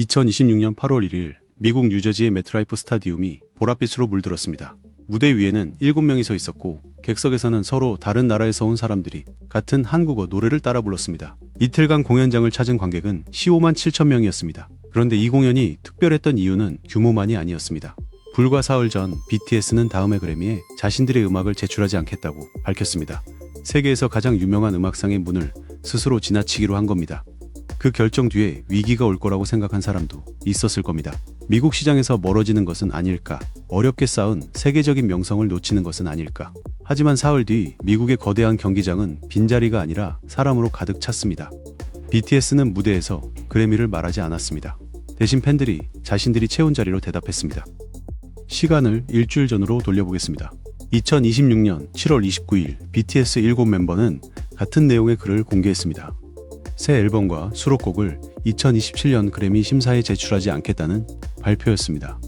2026년 8월 1일 미국 뉴저지의 매트라이프 스타디움이 보랏빛으로 물들었습니다. 무대 위에는 7명이 서 있었고 객석에서는 서로 다른 나라에서 온 사람들이 같은 한국어 노래를 따라 불렀습니다. 이틀간 공연장을 찾은 관객은 15만 7천 명이었습니다. 그런데 이 공연이 특별했던 이유는 규모만이 아니었습니다. 불과 사흘 전 BTS는 다음해 그래미에 자신들의 음악을 제출하지 않겠다고 밝혔습니다. 세계에서 가장 유명한 음악상의 문을 스스로 지나치기로 한 겁니다. 그 결정 뒤에 위기가 올 거라고 생각한 사람도 있었을 겁니다. 미국 시장에서 멀어지는 것은 아닐까? 어렵게 쌓은 세계적인 명성을 놓치는 것은 아닐까? 하지만 사흘 뒤 미국의 거대한 경기장은 빈자리가 아니라 사람으로 가득 찼습니다. BTS는 무대에서 그래미를 말하지 않았습니다. 대신 팬들이 자신들이 채운 자리로 대답했습니다. 시간을 일주일 전으로 돌려보겠습니다. 2026년 7월 29일 BTS 7멤버는 같은 내용의 글을 공개했습니다. 새 앨범과 수록곡을 2027년 그래미 심사에 제출하지 않겠다는 발표였습니다.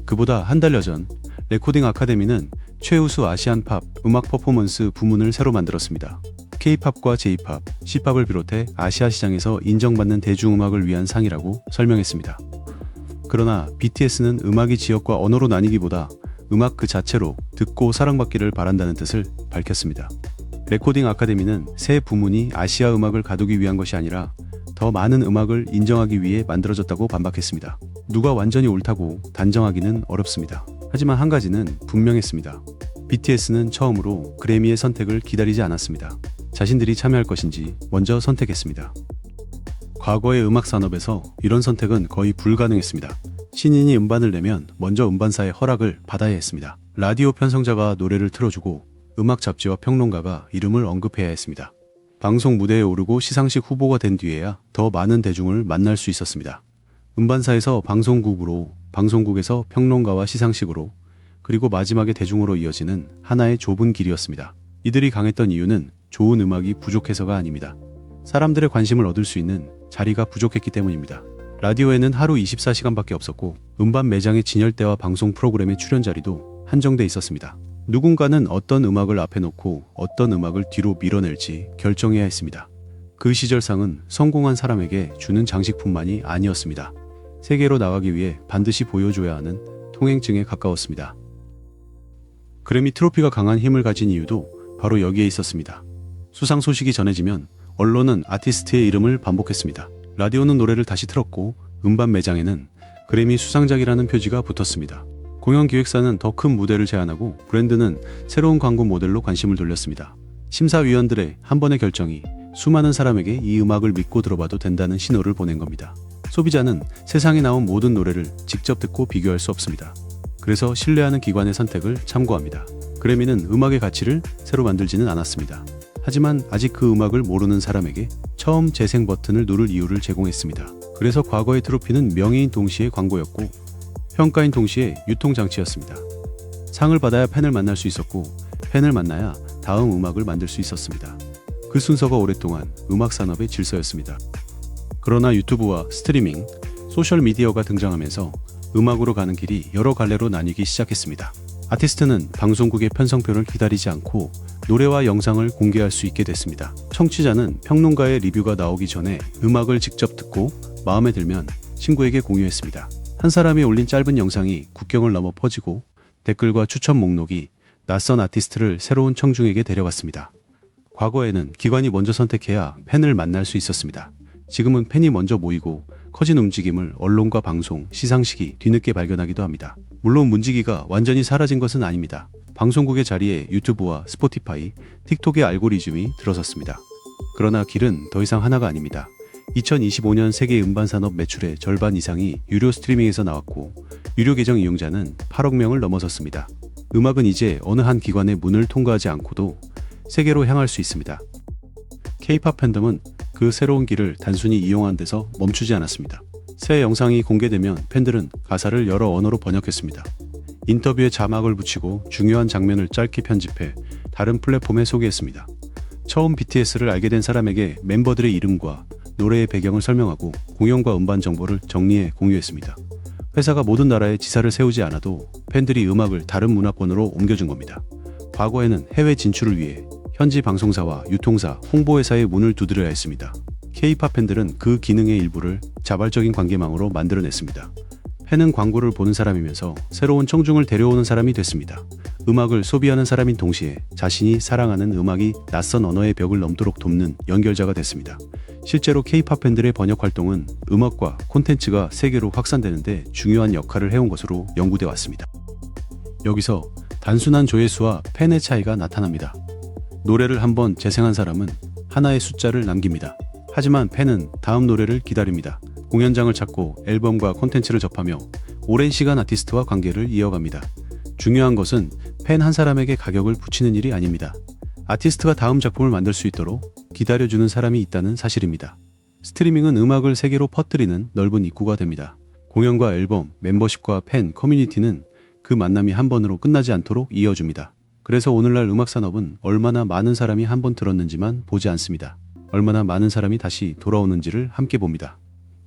그보다 한 달여 전 레코딩 아카데미는 최우수 아시안 팝 음악 퍼포먼스 부문을 새로 만들었습니다. K-팝과 J-팝, C-팝을 비롯해 아시아 시장에서 인정받는 대중음악을 위한 상이라고 설명했습니다. 그러나 BTS는 음악이 지역과 언어로 나뉘기보다 음악 그 자체로 듣고 사랑받기를 바란다는 뜻을 밝혔습니다. 레코딩 아카데미는 새 부문이 아시아 음악을 가두기 위한 것이 아니라 더 많은 음악을 인정하기 위해 만들어졌다고 반박했습니다. 누가 완전히 옳다고 단정하기는 어렵습니다. 하지만 한 가지는 분명했습니다. BTS는 처음으로 그래미의 선택을 기다리지 않았습니다. 자신들이 참여할 것인지 먼저 선택했습니다. 과거의 음악 산업에서 이런 선택은 거의 불가능했습니다. 신인이 음반을 내면 먼저 음반사의 허락을 받아야 했습니다. 라디오 편성자가 노래를 틀어주고 음악 잡지와 평론가가 이름을 언급해야 했습니다. 방송 무대에 오르고 시상식 후보가 된 뒤에야 더 많은 대중을 만날 수 있었습니다. 음반사에서 방송국으로, 방송국에서 평론가와 시상식으로, 그리고 마지막에 대중으로 이어지는 하나의 좁은 길이었습니다. 이들이 강했던 이유는 좋은 음악이 부족해서가 아닙니다. 사람들의 관심을 얻을 수 있는 자리가 부족했기 때문입니다. 라디오에는 하루 24시간밖에 없었고 음반 매장의 진열대와 방송 프로그램의 출연 자리도 한정돼 있었습니다. 누군가는 어떤 음악을 앞에 놓고 어떤 음악을 뒤로 밀어낼지 결정해야 했습니다. 그 시절 상은 성공한 사람에게 주는 장식품만이 아니었습니다. 세계로 나가기 위해 반드시 보여줘야 하는 통행증에 가까웠습니다. 그래미 트로피가 강한 힘을 가진 이유도 바로 여기에 있었습니다. 수상 소식이 전해지면 언론은 아티스트의 이름을 반복했습니다. 라디오는 노래를 다시 틀었고 음반 매장에는 그래미 수상작이라는 표지가 붙었습니다. 공연 기획사는 더 큰 무대를 제안하고 브랜드는 새로운 광고 모델로 관심을 돌렸습니다. 심사위원들의 한 번의 결정이 수많은 사람에게 이 음악을 믿고 들어봐도 된다는 신호를 보낸 겁니다. 소비자는 세상에 나온 모든 노래를 직접 듣고 비교할 수 없습니다. 그래서 신뢰하는 기관의 선택을 참고합니다. 그래미는 음악의 가치를 새로 만들지는 않았습니다. 하지만 아직 그 음악을 모르는 사람에게 처음 재생 버튼을 누를 이유를 제공했습니다. 그래서 과거의 트로피는 명예인 동시에 광고였고 평가인 동시에 유통장치였습니다. 상을 받아야 팬을 만날 수 있었고 팬을 만나야 다음 음악을 만들 수 있었습니다. 그 순서가 오랫동안 음악 산업의 질서였습니다. 그러나 유튜브와 스트리밍, 소셜미디어가 등장하면서 음악으로 가는 길이 여러 갈래로 나뉘기 시작했습니다. 아티스트는 방송국의 편성표를 기다리지 않고 노래와 영상을 공개할 수 있게 됐습니다. 청취자는 평론가의 리뷰가 나오기 전에 음악을 직접 듣고 마음에 들면 친구에게 공유했습니다. 한 사람이 올린 짧은 영상이 국경을 넘어 퍼지고 댓글과 추천 목록이 낯선 아티스트를 새로운 청중에게 데려갔습니다. 과거에는 기관이 먼저 선택해야 팬을 만날 수 있었습니다. 지금은 팬이 먼저 모이고 커진 움직임을 언론과 방송, 시상식이 뒤늦게 발견하기도 합니다. 물론 문지기가 완전히 사라진 것은 아닙니다. 방송국의 자리에 유튜브와 스포티파이, 틱톡의 알고리즘이 들어섰습니다. 그러나 길은 더 이상 하나가 아닙니다. 2025년 세계 음반산업 매출의 절반 이상이 유료 스트리밍에서 나왔고 유료 계정 이용자는 8억 명을 넘어섰습니다. 음악은 이제 어느 한 기관의 문을 통과하지 않고도 세계로 향할 수 있습니다. K-팝 팬덤은 그 새로운 길을 단순히 이용한 데서 멈추지 않았습니다. 새 영상이 공개되면 팬들은 가사를 여러 언어로 번역했습니다. 인터뷰에 자막을 붙이고 중요한 장면을 짧게 편집해 다른 플랫폼에 소개했습니다. 처음 BTS를 알게 된 사람에게 멤버들의 이름과 노래의 배경을 설명하고 공연과 음반 정보를 정리해 공유했습니다. 회사가 모든 나라에 지사를 세우지 않아도 팬들이 음악을 다른 문화권으로 옮겨준 겁니다. 과거에는 해외 진출을 위해 현지 방송사와 유통사, 홍보회사의 문을 두드려야 했습니다. K-팝 팬들은 그 기능의 일부를 자발적인 관계망으로 만들어냈습니다. 팬은 광고를 보는 사람이면서 새로운 청중을 데려오는 사람이 됐습니다. 음악을 소비하는 사람인 동시에 자신이 사랑하는 음악이 낯선 언어의 벽을 넘도록 돕는 연결자가 됐습니다. 실제로 K-팝 팬들의 번역 활동은 음악과 콘텐츠가 세계로 확산되는데 중요한 역할을 해온 것으로 연구돼 왔습니다. 여기서 단순한 조회수와 팬의 차이가 나타납니다. 노래를 한번 재생한 사람은 하나의 숫자를 남깁니다. 하지만 팬은 다음 노래를 기다립니다. 공연장을 찾고 앨범과 콘텐츠를 접하며 오랜 시간 아티스트와 관계를 이어갑니다. 중요한 것은 팬 한 사람에게 가격을 붙이는 일이 아닙니다. 아티스트가 다음 작품을 만들 수 있도록 기다려주는 사람이 있다는 사실입니다. 스트리밍은 음악을 세계로 퍼뜨리는 넓은 입구가 됩니다. 공연과 앨범, 멤버십과 팬, 커뮤니티는 그 만남이 한 번으로 끝나지 않도록 이어줍니다. 그래서 오늘날 음악 산업은 얼마나 많은 사람이 한 번 들었는지만 보지 않습니다. 얼마나 많은 사람이 다시 돌아오는지를 함께 봅니다.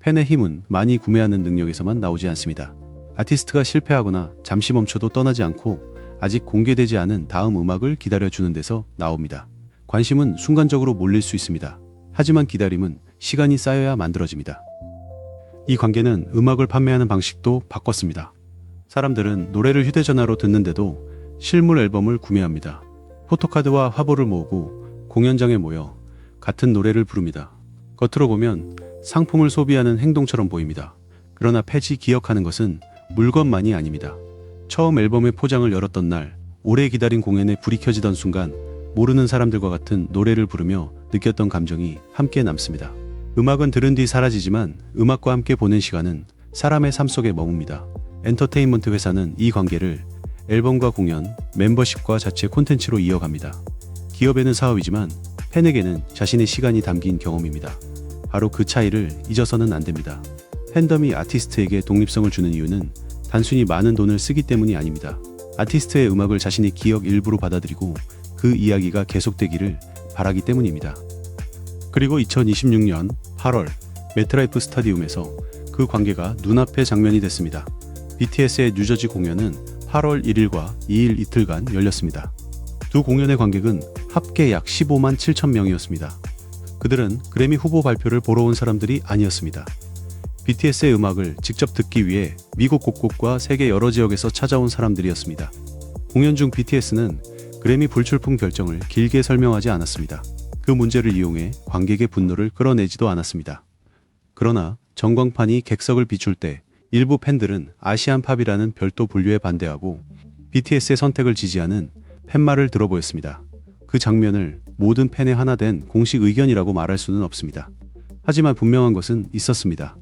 팬의 힘은 많이 구매하는 능력에서만 나오지 않습니다. 아티스트가 실패하거나 잠시 멈춰도 떠나지 않고 아직 공개되지 않은 다음 음악을 기다려주는 데서 나옵니다. 관심은 순간적으로 몰릴 수 있습니다. 하지만 기다림은 시간이 쌓여야 만들어집니다. 이 관계는 음악을 판매하는 방식도 바꿨습니다. 사람들은 노래를 휴대전화로 듣는데도 실물 앨범을 구매합니다. 포토카드와 화보를 모으고 공연장에 모여 같은 노래를 부릅니다. 겉으로 보면 상품을 소비하는 행동처럼 보입니다. 그러나 팬이 기억하는 것은 물건만이 아닙니다. 처음 앨범의 포장을 열었던 날, 오래 기다린 공연에 불이 켜지던 순간 모르는 사람들과 같은 노래를 부르며 느꼈던 감정이 함께 남습니다. 음악은 들은 뒤 사라지지만 음악과 함께 보낸 시간은 사람의 삶 속에 머뭅니다. 엔터테인먼트 회사는 이 관계를 앨범과 공연, 멤버십과 자체 콘텐츠로 이어갑니다. 기업에는 사업이지만 팬에게는 자신의 시간이 담긴 경험입니다. 바로 그 차이를 잊어서는 안 됩니다. 팬덤이 아티스트에게 독립성을 주는 이유는 단순히 많은 돈을 쓰기 때문이 아닙니다. 아티스트의 음악을 자신의 기억 일부로 받아들이고 그 이야기가 계속되기를 바라기 때문입니다. 그리고 2026년 8월 매트라이프 스타디움에서 그 관계가 눈앞의 장면이 됐습니다. BTS의 뉴저지 공연은 8월 1일과 2일 이틀간 열렸습니다. 두 공연의 관객은 합계 약 15만 7천 명이었습니다. 그들은 그래미 후보 발표를 보러 온 사람들이 아니었습니다. BTS의 음악을 직접 듣기 위해 미국 곳곳과 세계 여러 지역에서 찾아온 사람들이었습니다. 공연 중 BTS는 그래미 불출품 결정을 길게 설명하지 않았습니다. 그 문제를 이용해 관객의 분노를 끌어내지도 않았습니다. 그러나 전광판이 객석을 비출 때 일부 팬들은 아시안 팝이라는 별도 분류에 반대하고 BTS의 선택을 지지하는 팻말을 들어보였습니다. 그 장면을 모든 팬의 하나 된 공식 의견이라고 말할 수는 없습니다. 하지만 분명한 것은 있었습니다.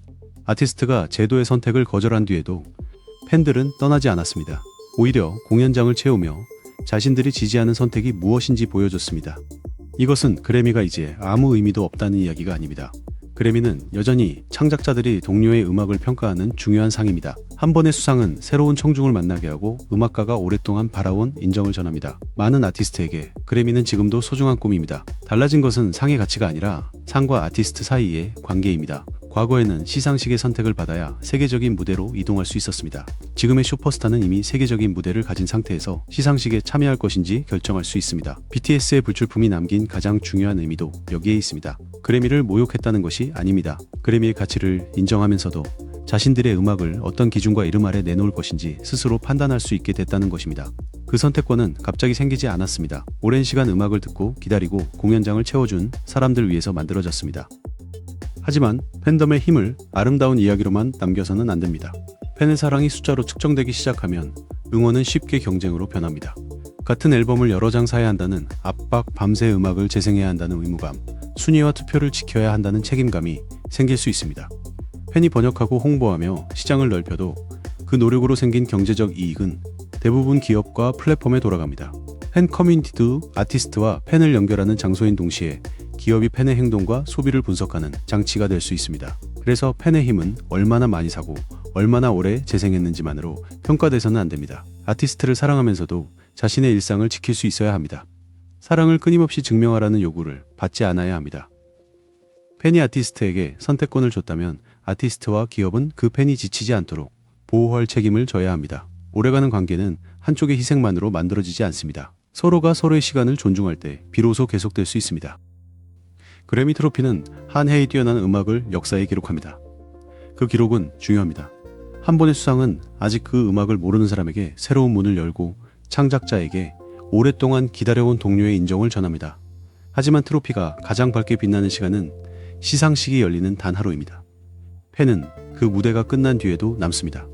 아티스트가 제도의 선택을 거절한 뒤에도 팬들은 떠나지 않았습니다. 오히려 공연장을 채우며 자신들이 지지하는 선택이 무엇인지 보여줬습니다. 이것은 그래미가 이제 아무 의미도 없다는 이야기가 아닙니다. 그래미는 여전히 창작자들이 동료의 음악을 평가하는 중요한 상입니다. 한 번의 수상은 새로운 청중을 만나게 하고 음악가가 오랫동안 바라온 인정을 전합니다. 많은 아티스트에게 그래미는 지금도 소중한 꿈입니다. 달라진 것은 상의 가치가 아니라 상과 아티스트 사이의 관계입니다. 과거에는 시상식의 선택을 받아야 세계적인 무대로 이동할 수 있었습니다. 지금의 슈퍼스타는 이미 세계적인 무대를 가진 상태에서 시상식에 참여할 것인지 결정할 수 있습니다. BTS의 불출품이 남긴 가장 중요한 의미도 여기에 있습니다. 그래미를 모욕했다는 것이 아닙니다. 그래미의 가치를 인정하면서도 자신들의 음악을 어떤 기준과 이름 아래 내놓을 것인지 스스로 판단할 수 있게 됐다는 것입니다. 그 선택권은 갑자기 생기지 않았습니다. 오랜 시간 음악을 듣고 기다리고 공연장을 채워준 사람들 위해서 만들어졌습니다. 하지만 팬덤의 힘을 아름다운 이야기로만 남겨서는 안 됩니다. 팬의 사랑이 숫자로 측정되기 시작하면 응원은 쉽게 경쟁으로 변합니다. 같은 앨범을 여러 장 사야 한다는 압박, 밤새 음악을 재생해야 한다는 의무감, 순위와 투표를 지켜야 한다는 책임감이 생길 수 있습니다. 팬이 번역하고 홍보하며 시장을 넓혀도 그 노력으로 생긴 경제적 이익은 대부분 기업과 플랫폼에 돌아갑니다. 팬 커뮤니티도 아티스트와 팬을 연결하는 장소인 동시에 기업이 팬의 행동과 소비를 분석하는 장치가 될 수 있습니다. 그래서 팬의 힘은 얼마나 많이 사고 얼마나 오래 재생했는지만으로 평가돼서는 안 됩니다. 아티스트를 사랑하면서도 자신의 일상을 지킬 수 있어야 합니다. 사랑을 끊임없이 증명하라는 요구를 받지 않아야 합니다. 팬이 아티스트에게 선택권을 줬다면 아티스트와 기업은 그 팬이 지치지 않도록 보호할 책임을 져야 합니다. 오래가는 관계는 한쪽의 희생만으로 만들어지지 않습니다. 서로가 서로의 시간을 존중할 때 비로소 계속될 수 있습니다. 그래미 트로피는 한 해에 뛰어난 음악을 역사에 기록합니다. 그 기록은 중요합니다. 한 번의 수상은 아직 그 음악을 모르는 사람에게 새로운 문을 열고 창작자에게 오랫동안 기다려온 동료의 인정을 전합니다. 하지만 트로피가 가장 밝게 빛나는 시간은 시상식이 열리는 단 하루입니다. 팬은 그 무대가 끝난 뒤에도 남습니다.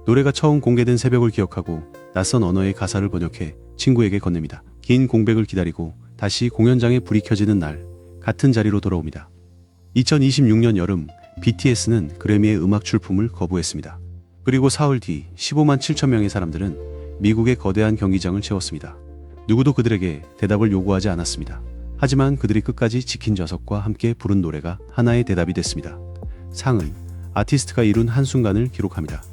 노래가 처음 공개된 새벽을 기억하고 낯선 언어의 가사를 번역해 친구에게 건넵니다. 긴 공백을 기다리고 다시 공연장에 불이 켜지는 날, 같은 자리로 돌아옵니다. 2026년 여름, BTS는 그래미의 음악 출품을 거부했습니다. 그리고 사흘 뒤 15만 7천 명의 사람들은 미국의 거대한 경기장을 채웠습니다. 누구도 그들에게 대답을 요구하지 않았습니다. 하지만 그들이 끝까지 지킨 좌석과 함께 부른 노래가 하나의 대답이 됐습니다. 상은 아티스트가 이룬 한순간을 기록합니다.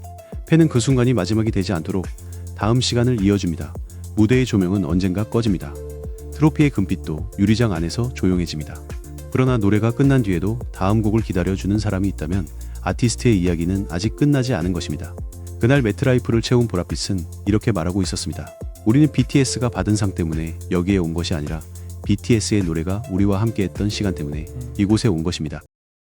팬은 그 순간이 마지막이 되지 않도록 다음 시간을 이어줍니다. 무대의 조명은 언젠가 꺼집니다. 트로피의 금빛도 유리장 안에서 조용해집니다. 그러나 노래가 끝난 뒤에도 다음 곡을 기다려주는 사람이 있다면 아티스트의 이야기는 아직 끝나지 않은 것입니다. 그날 매트라이프를 채운 보랏빛은 이렇게 말하고 있었습니다. 우리는 BTS가 받은 상 때문에 여기에 온 것이 아니라 BTS의 노래가 우리와 함께했던 시간 때문에 이곳에 온 것입니다.